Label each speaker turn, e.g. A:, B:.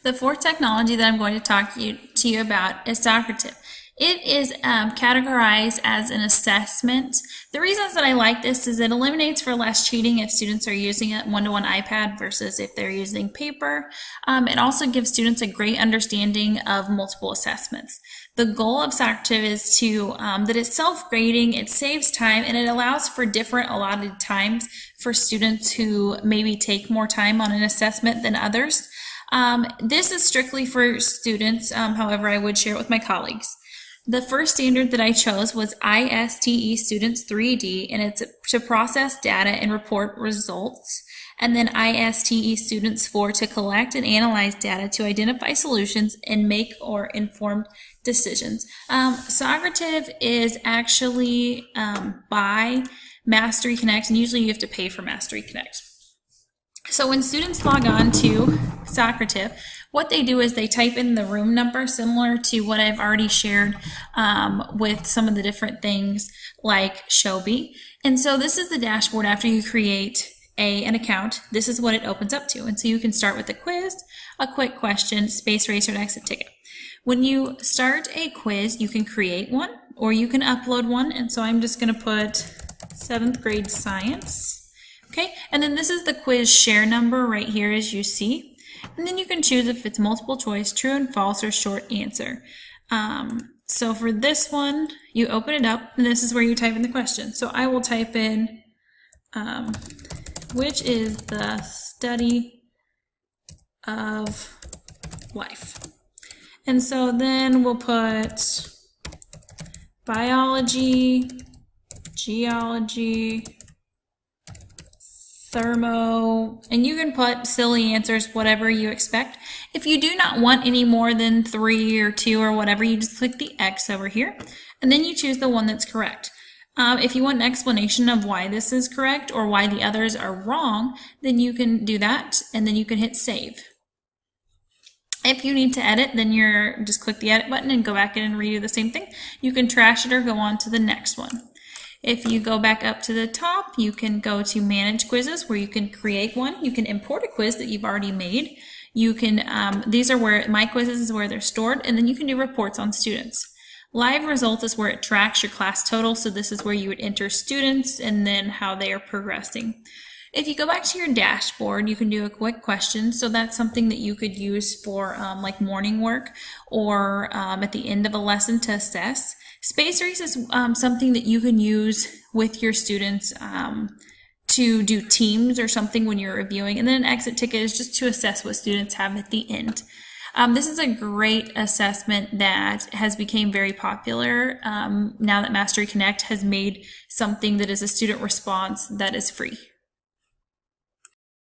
A: The fourth technology that I'm going to talk to you about is Socrative. It is categorized as an assessment. The reasons that I like this is it eliminates for less cheating if students are using a one-to-one iPad versus if they're using paper. It also gives students a great understanding of multiple assessments. The goal of Socrative is that it's self-grading, it saves time, and it allows for different allotted times for students who maybe take more time on an assessment than others. This is strictly for students, however, I would share it with my colleagues. The first standard that I chose was ISTE Students 3D, and it's to process data and report results. And then ISTE Students 4 to collect and analyze data to identify solutions and make or informed decisions. Socrative is actually by Mastery Connect, and usually you have to pay for Mastery Connect. So when students log on to Socrative, what they do is they type in the room number, similar to what I've already shared with some of the different things like Shobi. And so this is the dashboard after you create an account. This is what it opens up to. And so you can start with a quiz, a quick question, space racer, and exit ticket. When you start a quiz, you can create one or you can upload one. And so I'm just going to put 7th grade science. Okay, and then this is the quiz share number right here as you see. And then you can choose if it's multiple choice, true and false, or short answer. So for this one, you open it up, and this is where you type in the question. So I will type in, which is the study of life. And so then we'll put biology, geology, thermo, and you can put silly answers, whatever you expect. If you do not want any more than 3 or 2 or whatever, you just click the X over here, and then you choose the one that's correct. If you want an explanation of why this is correct or why the others are wrong, then you can do that, and then you can hit save. If you need to edit, then you're just click the edit button and go back in and redo the same thing. You can trash it or go on to the next one. If you go back up to the top, you can go to Manage Quizzes, where you can create one. You can import a quiz that you've already made. You can, these are where, My Quizzes is where they're stored, and then you can do reports on students. Live Results is where it tracks your class total, so this is where you would enter students and then how they are progressing. If you go back to your dashboard, you can do a quick question. So that's something that you could use for like morning work or at the end of a lesson to assess. Space Race is something that you can use with your students to do teams or something when you're reviewing. And then an exit ticket is just to assess what students have at the end. This is a great assessment that has become very popular now that Mastery Connect has made something that is a student response that is free.